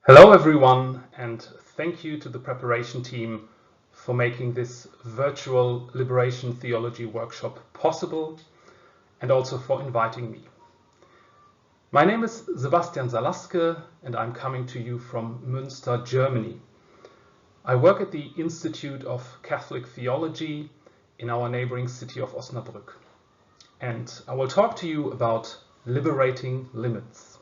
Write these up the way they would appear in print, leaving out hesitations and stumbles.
Hello everyone, and thank you to the preparation team for making this virtual liberation theology workshop possible and also for inviting me. My name is Sebastian Salaske and I'm coming to you from Münster, Germany. I work at the Institute of Catholic Theology in our neighboring city of Osnabrück, and I will talk to you about liberating limits.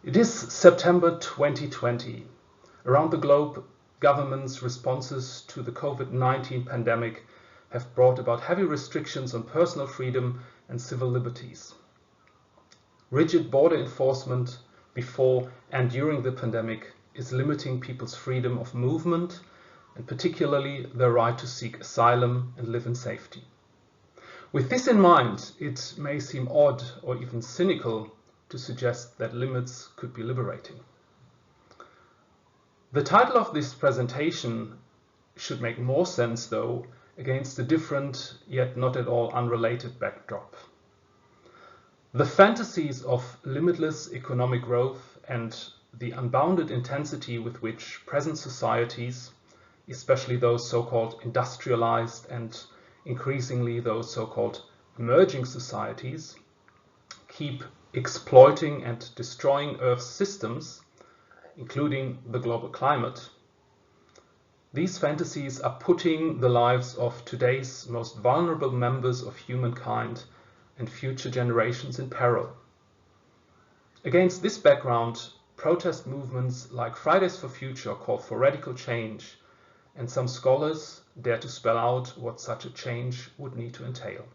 It is September 2020. Around the globe, governments' responses to the COVID-19 pandemic have brought about heavy restrictions on personal freedom and civil liberties. Rigid border enforcement before and during the pandemic is limiting people's freedom of movement and particularly their right to seek asylum and live in safety. With this in mind, it may seem odd or even cynical to suggest that limits could be liberating. The title of this presentation should make more sense, though, against a different, yet not at all unrelated backdrop. The fantasies of limitless economic growth and the unbounded intensity with which present societies, especially those so-called industrialized and increasingly those so-called emerging societies, keep exploiting and destroying Earth's systems, including the global climate. These fantasies are putting the lives of today's most vulnerable members of humankind and future generations in peril. Against this background, protest movements like Fridays for Future call for radical change, and some scholars dare to spell out what such a change would need to entail.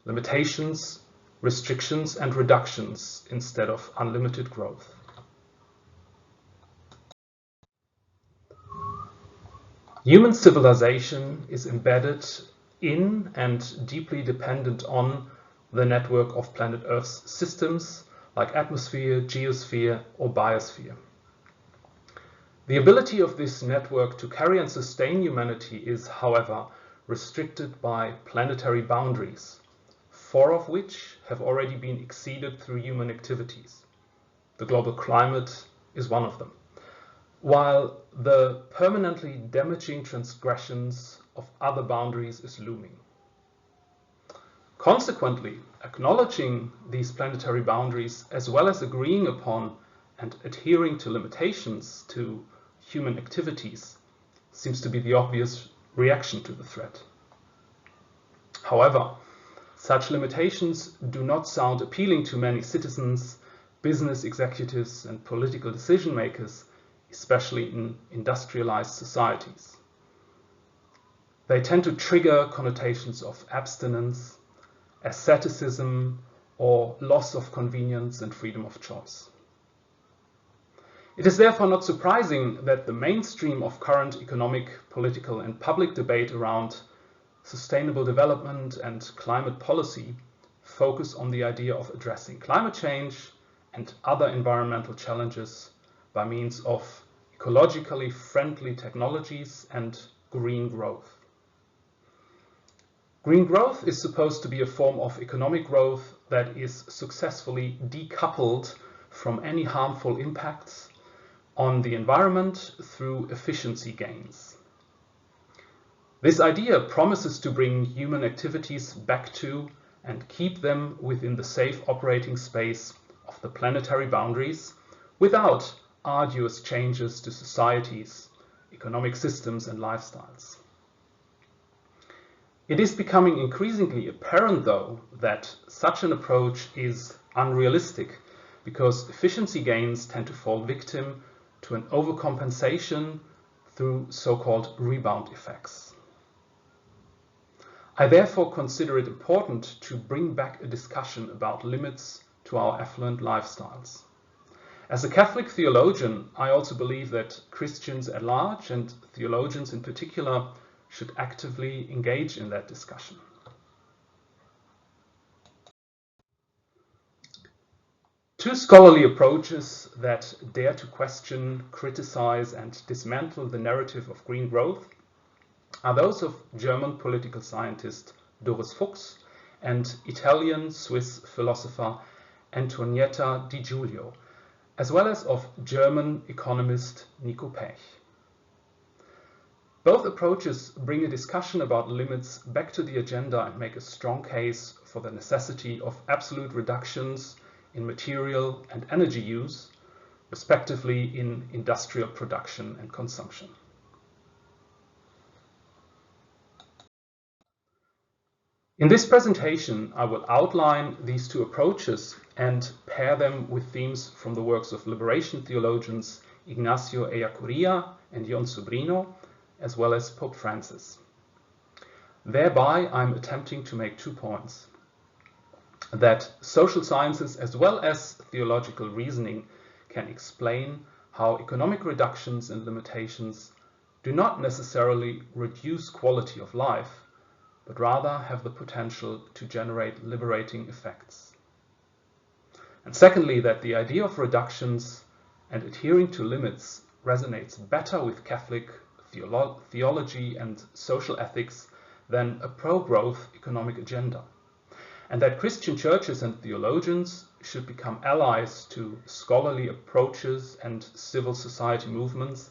Limitations, restrictions and reductions instead of unlimited growth. Human civilization is embedded in and deeply dependent on the network of planet Earth's systems like atmosphere, geosphere or biosphere. The ability of this network to carry and sustain humanity is, however, restricted by planetary boundaries, 4 of which have already been exceeded through human activities. The global climate is one of them, while the permanently damaging transgressions of other boundaries is looming. Consequently, acknowledging these planetary boundaries as well as agreeing upon and adhering to limitations to human activities seems to be the obvious reaction to the threat. However, such limitations do not sound appealing to many citizens, business executives, and political decision makers, especially in industrialized societies. They tend to trigger connotations of abstinence, asceticism, or loss of convenience and freedom of choice. It is therefore not surprising that the mainstream of current economic, political, and public debate around sustainable development and climate policy focus on the idea of addressing climate change and other environmental challenges by means of ecologically friendly technologies and green growth. Green growth is supposed to be a form of economic growth that is successfully decoupled from any harmful impacts on the environment through efficiency gains. This idea promises to bring human activities back to and keep them within the safe operating space of the planetary boundaries without arduous changes to societies, economic systems and lifestyles. It is becoming increasingly apparent, though, that such an approach is unrealistic because efficiency gains tend to fall victim to an overcompensation through so-called rebound effects. I therefore consider it important to bring back a discussion about limits to our affluent lifestyles. As a Catholic theologian, I also believe that Christians at large and theologians in particular should actively engage in that discussion. Two scholarly approaches that dare to question, criticize, and dismantle the narrative of green growth are those of German political scientist Doris Fuchs and Italian-Swiss philosopher Antonietta di Giulio, as well as of German economist Niko Paech. Both approaches bring a discussion about limits back to the agenda and make a strong case for the necessity of absolute reductions in material and energy use, respectively in industrial production and consumption. In this presentation, I will outline these two approaches and pair them with themes from the works of liberation theologians Ignacio Ellacuría and Jon Sobrino, as well as Pope Francis. Thereby, I'm attempting to make 2 points. That social sciences as well as theological reasoning can explain how economic reductions and limitations do not necessarily reduce quality of life, but rather have the potential to generate liberating effects. And secondly, that the idea of reductions and adhering to limits resonates better with Catholic theology and social ethics than a pro-growth economic agenda, and that Christian churches and theologians should become allies to scholarly approaches and civil society movements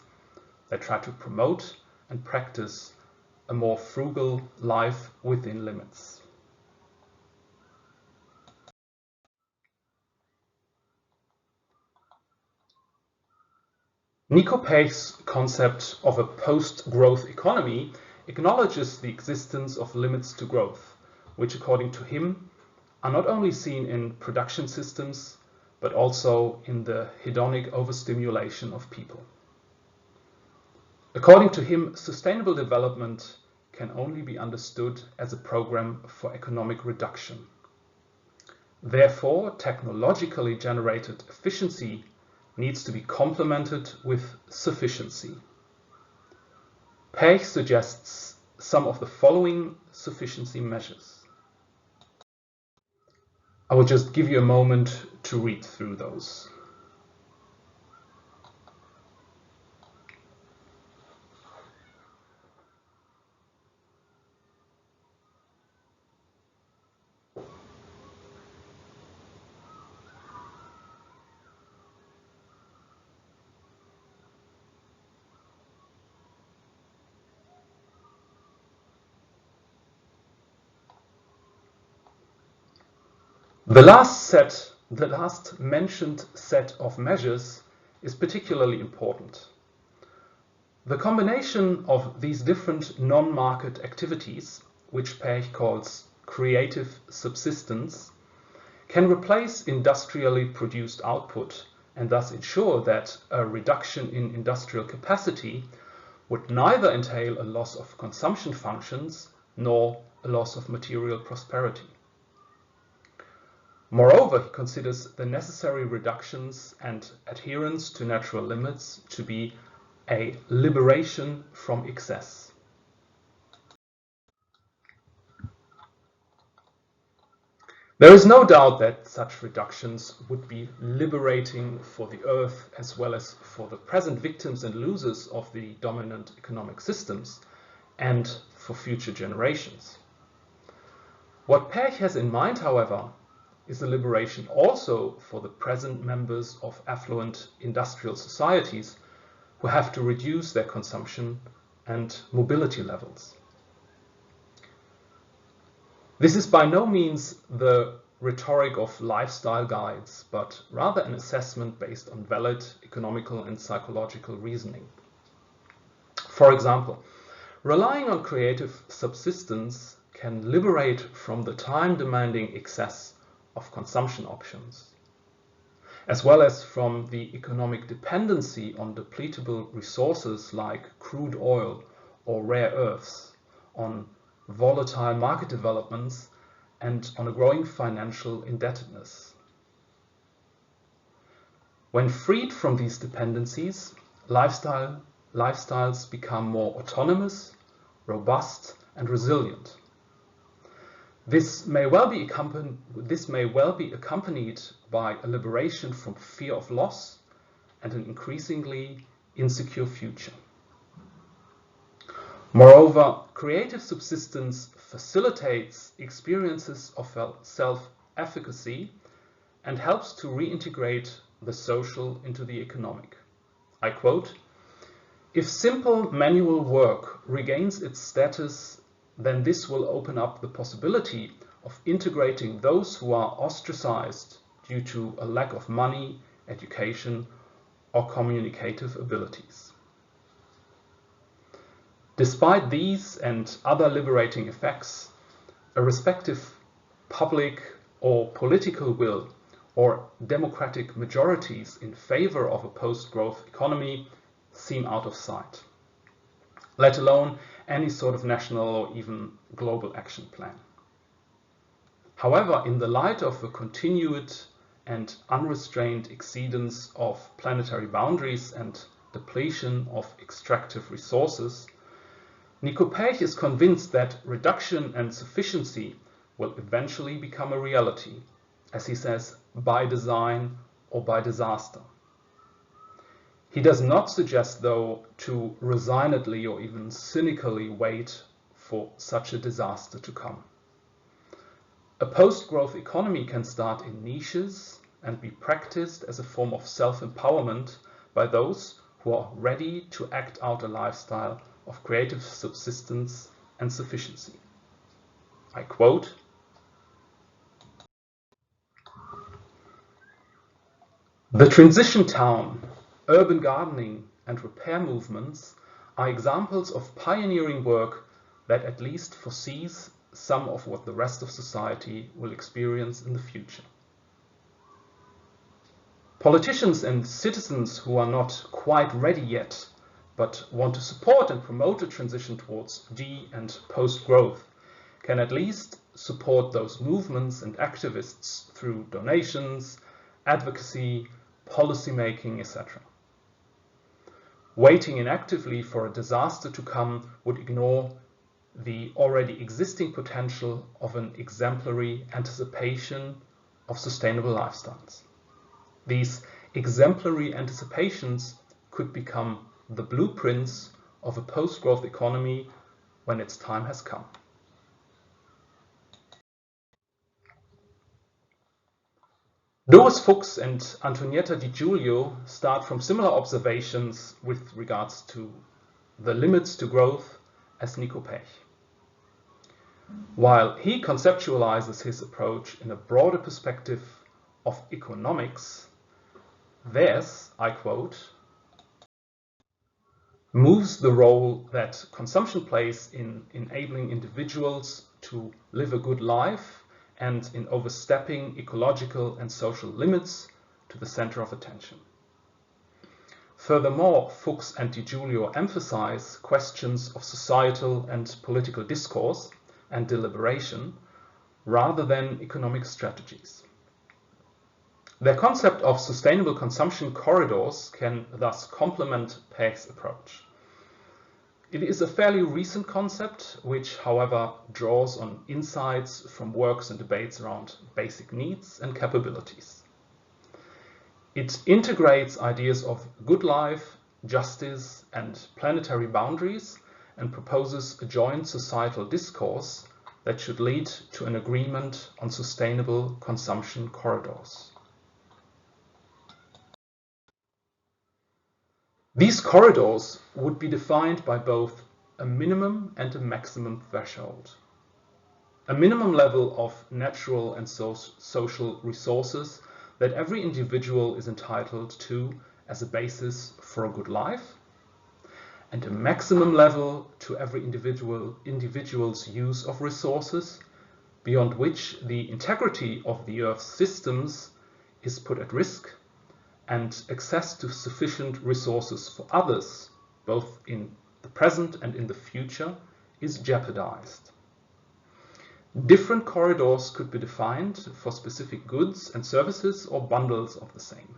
that try to promote and practice a more frugal life within limits. Niko Paech's concept of a post-growth economy acknowledges the existence of limits to growth, which according to him are not only seen in production systems, but also in the hedonic overstimulation of people. According to him, sustainable development can only be understood as a program for economic reduction. Therefore, technologically generated efficiency needs to be complemented with sufficiency. Paech suggests some of the following sufficiency measures. I will just give you a moment to read through those. The last mentioned set of measures is particularly important. The combination of these different non-market activities, which Paech calls creative subsistence, can replace industrially produced output and thus ensure that a reduction in industrial capacity would neither entail a loss of consumption functions nor a loss of material prosperity. Moreover, he considers the necessary reductions and adherence to natural limits to be a liberation from excess. There is no doubt that such reductions would be liberating for the earth as well as for the present victims and losers of the dominant economic systems and for future generations. What Paech has in mind, however, is the liberation also for the present members of affluent industrial societies who have to reduce their consumption and mobility levels. This is by no means the rhetoric of lifestyle guides, but rather an assessment based on valid economical and psychological reasoning. For example, relying on creative subsistence can liberate from the time-demanding excess of consumption options, as well as from the economic dependency on depletable resources like crude oil or rare earths, on volatile market developments, and on a growing financial indebtedness. When freed from these dependencies, lifestyles become more autonomous, robust, and resilient. This may well be accompanied by a liberation from fear of loss and an increasingly insecure future. Moreover, creative subsistence facilitates experiences of self-efficacy and helps to reintegrate the social into the economic. I quote, "If simple manual work regains its status, then this will open up the possibility of integrating those who are ostracized due to a lack of money, education, or communicative abilities." Despite these and other liberating effects, a respective public or political will or democratic majorities in favor of a post-growth economy seem out of sight, let alone any sort of national or even global action plan. However, in the light of a continued and unrestrained exceedance of planetary boundaries and depletion of extractive resources, Niko Paech is convinced that reduction and sufficiency will eventually become a reality, as he says, by design or by disaster. He does not suggest, though, to resignedly or even cynically wait for such a disaster to come. A post-growth economy can start in niches and be practiced as a form of self-empowerment by those who are ready to act out a lifestyle of creative subsistence and sufficiency. I quote, "The transition town, urban gardening, and repair movements are examples of pioneering work that at least foresees some of what the rest of society will experience in the future. Politicians and citizens who are not quite ready yet, but want to support and promote a transition towards de- and post-growth, can at least support those movements and activists through donations, advocacy, policy making, etc. Waiting inactively for a disaster to come would ignore the already existing potential of an exemplary anticipation of sustainable lifestyles. These exemplary anticipations could become the blueprints of a post-growth economy when its time has come." Doris Fuchs and Antonietta di Giulio start from similar observations with regards to the limits to growth as Niko Paech. While he conceptualizes his approach in a broader perspective of economics, theirs, I quote, "moves the role that consumption plays in enabling individuals to live a good life and in overstepping ecological and social limits to the center of attention." Furthermore, Fuchs and Di Giulio emphasize questions of societal and political discourse and deliberation rather than economic strategies. Their concept of sustainable consumption corridors can thus complement Paech's approach. It is a fairly recent concept, which, however, draws on insights from works and debates around basic needs and capabilities. It integrates ideas of good life, justice, and planetary boundaries, and proposes a joint societal discourse that should lead to an agreement on sustainable consumption corridors. These corridors would be defined by both a minimum and a maximum threshold. A minimum level of natural and social resources that every individual is entitled to as a basis for a good life, and a maximum level to every individual's use of resources, beyond which the integrity of the Earth's systems is put at risk, and access to sufficient resources for others, both in the present and in the future, is jeopardized. Different corridors could be defined for specific goods and services or bundles of the same.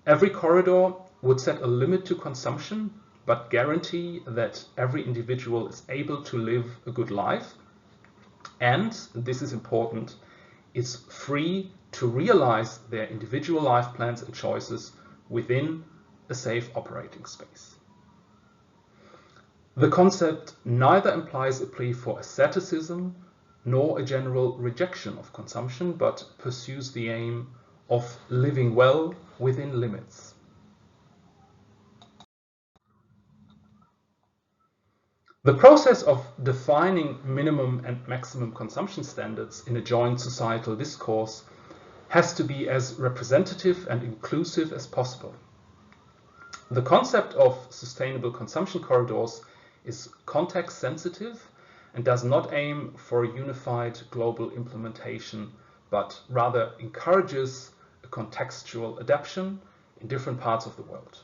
Every corridor would set a limit to consumption, but guarantee that every individual is able to live a good life, and, this is important, is free to realize their individual life plans and choices within a safe operating space. The concept neither implies a plea for asceticism nor a general rejection of consumption, but pursues the aim of living well within limits. The process of defining minimum and maximum consumption standards in a joint societal discourse has to be as representative and inclusive as possible. The concept of sustainable consumption corridors is context sensitive and does not aim for a unified global implementation, but rather encourages a contextual adaptation in different parts of the world.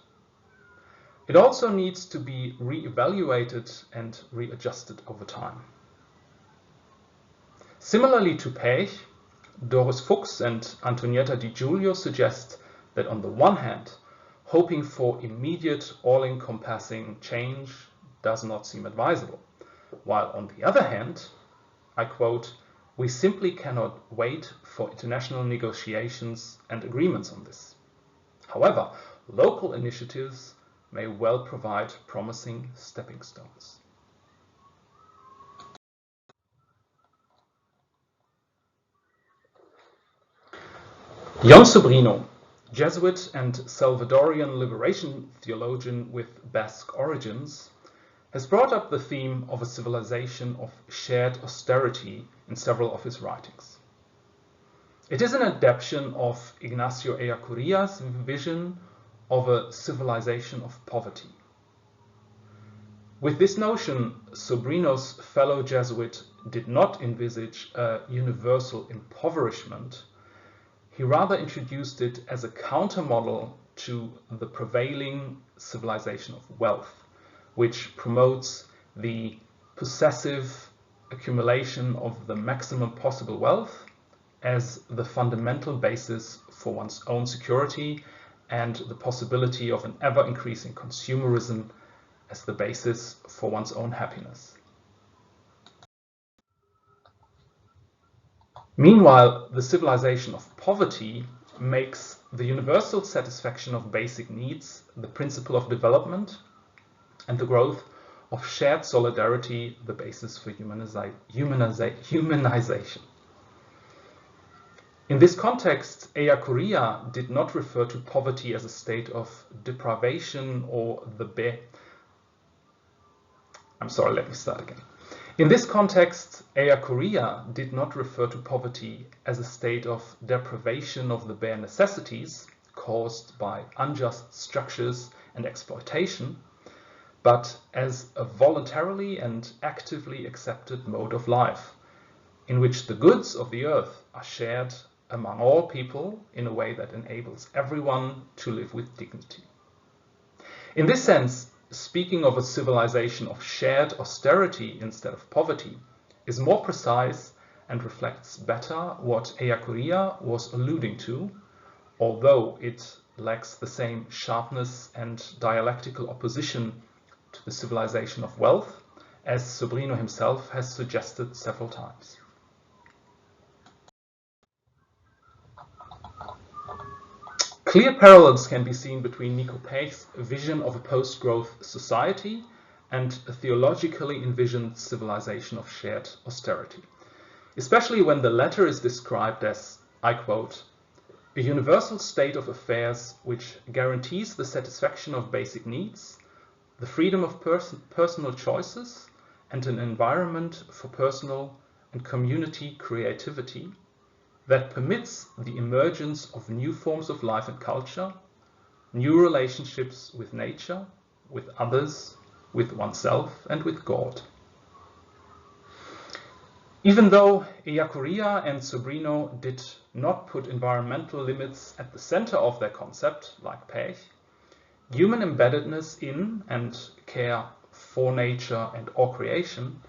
It also needs to be re-evaluated and readjusted over time. Similarly to Paech, Doris Fuchs and Antonietta di Giulio suggest that on the one hand, hoping for immediate all-encompassing change does not seem advisable, while on the other hand, I quote, "We simply cannot wait for international negotiations and agreements on this. However, local initiatives may well provide promising stepping stones." Jon Sobrino, Jesuit and Salvadorian liberation theologian with Basque origins, has brought up the theme of a civilization of shared austerity in several of his writings. It is an adaptation of Ignacio Ellacuría's vision of a civilization of poverty. With this notion, Sobrino's fellow Jesuit did not envisage a universal impoverishment. He rather introduced it as a countermodel to the prevailing civilization of wealth, which promotes the possessive accumulation of the maximum possible wealth as the fundamental basis for one's own security and the possibility of an ever-increasing consumerism as the basis for one's own happiness. Meanwhile, the civilization of poverty makes the universal satisfaction of basic needs the principle of development and the growth of shared solidarity the basis for humanization. In this context, Ellacuría did not refer to poverty as a state of deprivation or the In this context, Ellacuría did not refer to poverty as a state of deprivation of the bare necessities caused by unjust structures and exploitation, but as a voluntarily and actively accepted mode of life, in which the goods of the earth are shared among all people in a way that enables everyone to live with dignity. In this sense, speaking of a civilization of shared austerity instead of poverty is more precise and reflects better what Ellacuría was alluding to, although it lacks the same sharpness and dialectical opposition to the civilization of wealth, as Sobrino himself has suggested several times. Clear parallels can be seen between Niko Paech's vision of a post-growth society and a theologically envisioned civilization of shared austerity, especially when the latter is described as, I quote, "a universal state of affairs which guarantees the satisfaction of basic needs, the freedom of personal choices, and an environment for personal and community creativity that permits the emergence of new forms of life and culture, new relationships with nature, with others, with oneself, and with God." Even though Ellacuría and Sobrino did not put environmental limits at the center of their concept, like Paech, human embeddedness in and care for nature and or creation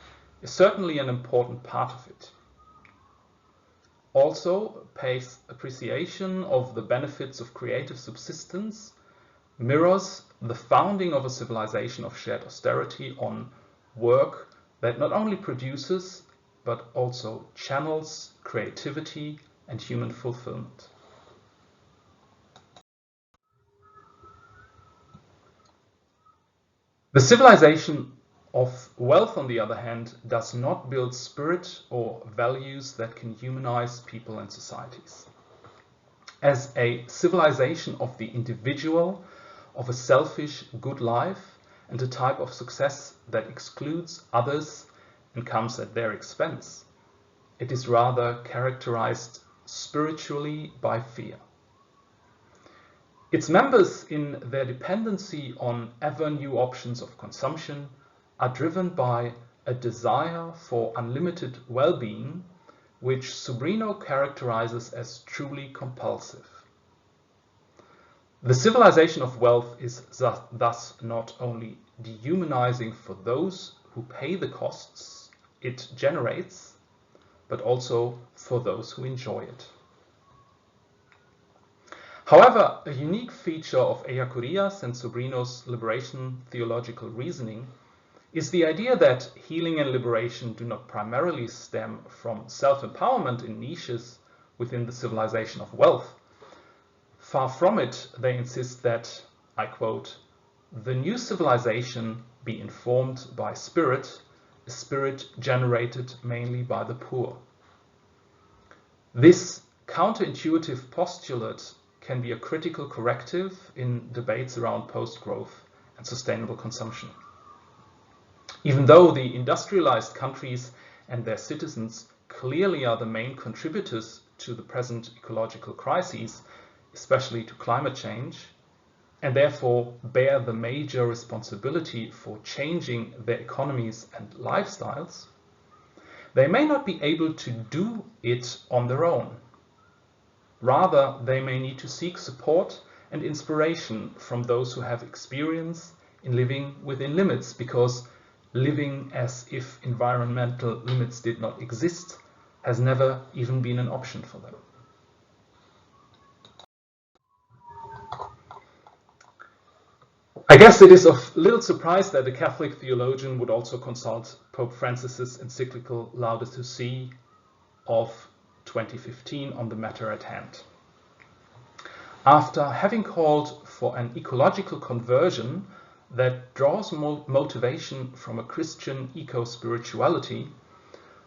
is certainly an important part of it. Also, Paech's appreciation of the benefits of creative subsistence mirrors the founding of a civilization of shared austerity on work that not only produces but also channels creativity and human fulfillment. The civilization of wealth, on the other hand, does not build spirit or values that can humanize people and societies. As a civilization of the individual, of a selfish good life, and a type of success that excludes others and comes at their expense, it is rather characterized spiritually by fear. Its members, in their dependency on ever new options of consumption, are driven by a desire for unlimited well-being, which Sobrino characterizes as truly compulsive. The civilization of wealth is thus not only dehumanizing for those who pay the costs it generates, but also for those who enjoy it. However, a unique feature of Ellacuría's and Sobrino's liberation theological reasoning is the idea that healing and liberation do not primarily stem from self-empowerment in niches within the civilization of wealth. Far from it, they insist that, I quote, "the new civilization be informed by spirit, a spirit generated mainly by the poor." This counterintuitive postulate can be a critical corrective in debates around post-growth and sustainable consumption. Even though the industrialized countries and their citizens clearly are the main contributors to the present ecological crises, especially to climate change, and therefore bear the major responsibility for changing their economies and lifestyles, they may not be able to do it on their own. Rather, they may need to seek support and inspiration from those who have experience in living within limits, because living as if environmental limits did not exist has never even been an option for them. I guess it is of little surprise that a Catholic theologian would also consult Pope Francis's encyclical Laudato Si of 2015 on the matter at hand. After having called for an ecological conversion that draws motivation from a Christian eco-spirituality,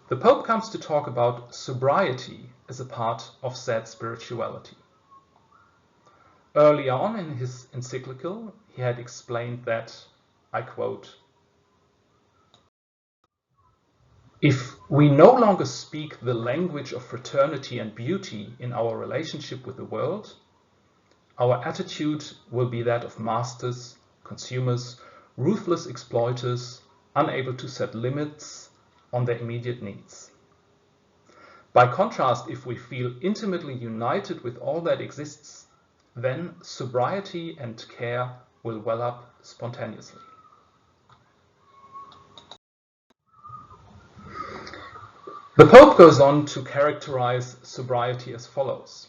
the Pope comes to talk about sobriety as a part of said spirituality. Earlier on in his encyclical, he had explained that, I quote, "If we no longer speak the language of fraternity and beauty in our relationship with the world, our attitude will be that of masters, consumers, ruthless exploiters, unable to set limits on their immediate needs. By contrast, if we feel intimately united with all that exists, then sobriety and care will well up spontaneously." The Pope goes on to characterize sobriety as follows.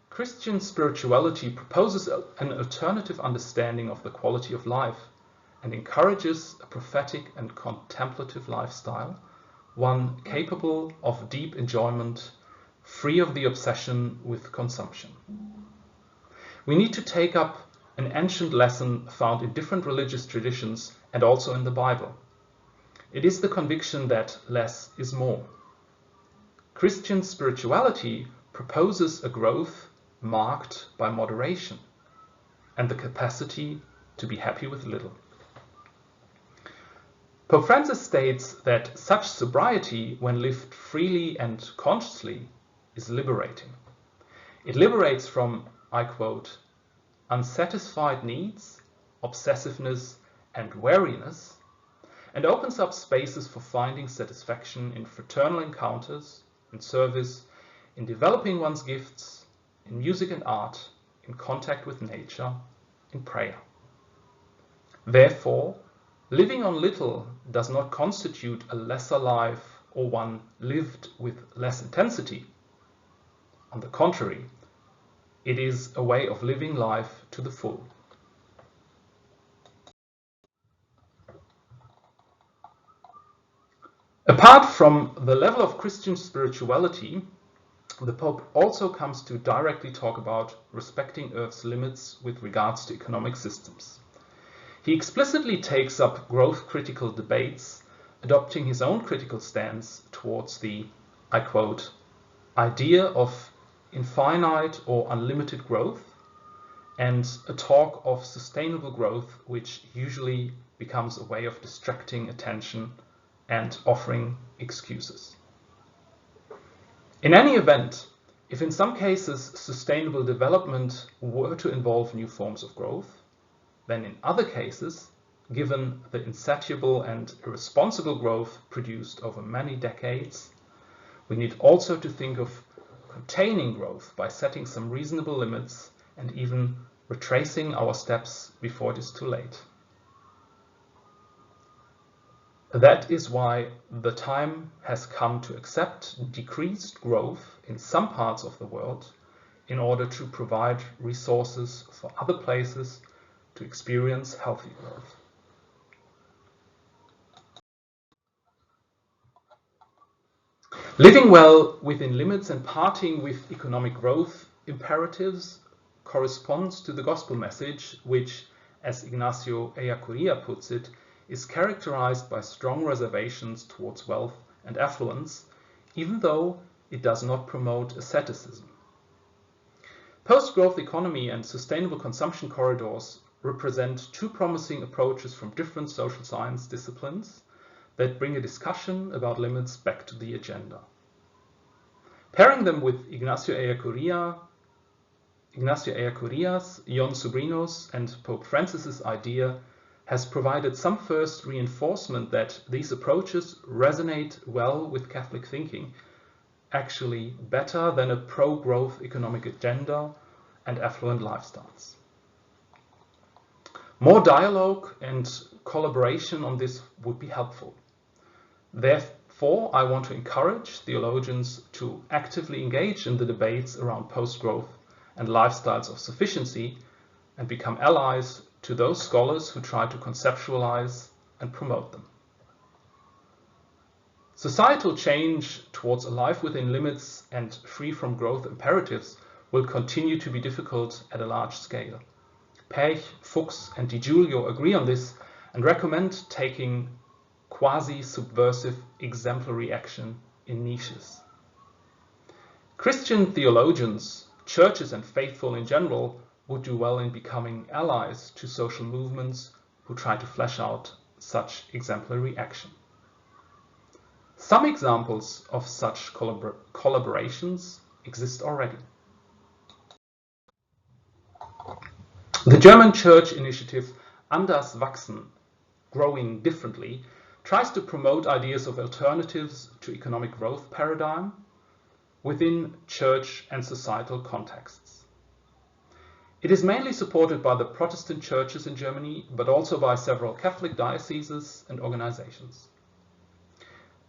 Christian spirituality proposes an alternative understanding of the quality of life and encourages a prophetic and contemplative lifestyle, one capable of deep enjoyment, free of the obsession with consumption. We need to take up an ancient lesson found in different religious traditions and also in the Bible. It is the conviction that less is more. Christian spirituality proposes a growth marked by moderation and the capacity to be happy with little. Pope Francis states that such sobriety, when lived freely and consciously, is liberating. It liberates from, I quote, "unsatisfied needs, obsessiveness, and weariness, and opens up spaces for finding satisfaction in fraternal encounters, in service, in developing one's gifts, in music and art, in contact with nature, in prayer." Therefore, living on little does not constitute a lesser life or one lived with less intensity. On the contrary, it is a way of living life to the full. Apart from the level of Christian spirituality, the Pope also comes to directly talk about respecting Earth's limits with regards to economic systems. He explicitly takes up growth-critical debates, adopting his own critical stance towards the, I quote, idea of infinite or unlimited growth, and a talk of sustainable growth, which usually becomes a way of distracting attention and offering excuses. In any event, if in some cases sustainable development were to involve new forms of growth, then in other cases, given the insatiable and irresponsible growth produced over many decades, we need also to think of containing growth by setting some reasonable limits and even retracing our steps before it is too late. That is why the time has come to accept decreased growth in some parts of the world in order to provide resources for other places to experience healthy growth. Living well within limits and parting with economic growth imperatives corresponds to the gospel message, which, as Ignacio Ellacuría puts it, is characterized by strong reservations towards wealth and affluence, even though it does not promote asceticism. Post-growth economy and sustainable consumption corridors represent two promising approaches from different social science disciplines that bring a discussion about limits back to the agenda. Pairing them with Ignacio Ellacuría's, Jon Sobrino's, and Pope Francis's idea has provided some first reinforcement that these approaches resonate well with Catholic thinking, actually better than a pro-growth economic agenda and affluent lifestyles. More dialogue and collaboration on this would be helpful. Therefore, I want to encourage theologians to actively engage in the debates around post-growth and lifestyles of sufficiency and become allies to those scholars who try to conceptualize and promote them. Societal change towards a life within limits and free from growth imperatives will continue to be difficult at a large scale. Paech, Fuchs, and Giulio agree on this and recommend taking quasi-subversive exemplary action in niches. Christian theologians, churches, and faithful in general would do well in becoming allies to social movements who try to flesh out such exemplary action. Some examples of such collaborations exist already. The German church initiative Anders Wachsen, Growing Differently, tries to promote ideas of alternatives to economic growth paradigm within church and societal contexts. It is mainly supported by the Protestant churches in Germany, but also by several Catholic dioceses and organizations.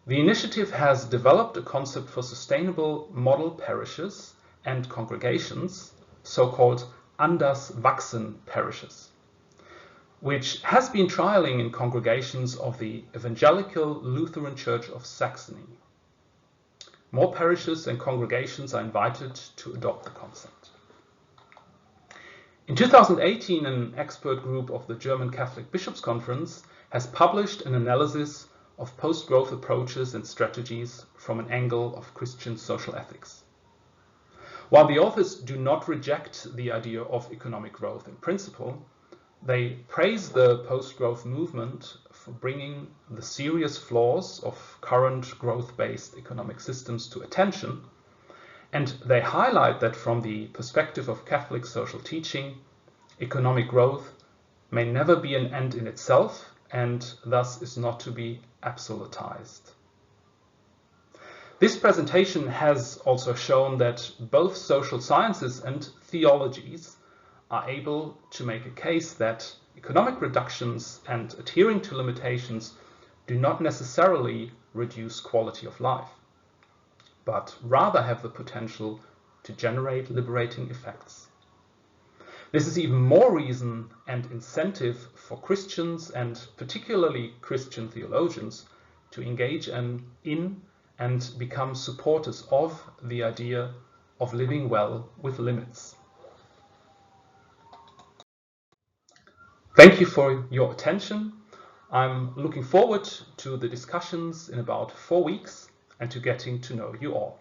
The initiative has developed a concept for sustainable model parishes and congregations, so-called Anders Wachsen parishes, which has been trialing in congregations of the Evangelical Lutheran Church of Saxony. More parishes and congregations are invited to adopt the concept. In 2018, an expert group of the German Catholic Bishops' Conference has published an analysis of post-growth approaches and strategies from an angle of Christian social ethics. While the authors do not reject the idea of economic growth in principle, they praise the post-growth movement for bringing the serious flaws of current growth-based economic systems to attention, and they highlight that from the perspective of Catholic social teaching, economic growth may never be an end in itself and thus is not to be absolutized. This presentation has also shown that both social sciences and theologies are able to make a case that economic reductions and adhering to limitations do not necessarily reduce quality of life, but rather have the potential to generate liberating effects. This is even more reason and incentive for Christians, and particularly Christian theologians, to engage in and become supporters of the idea of living well with limits. Thank you for your attention. I'm looking forward to the discussions in about 4 weeks and to getting to know you all.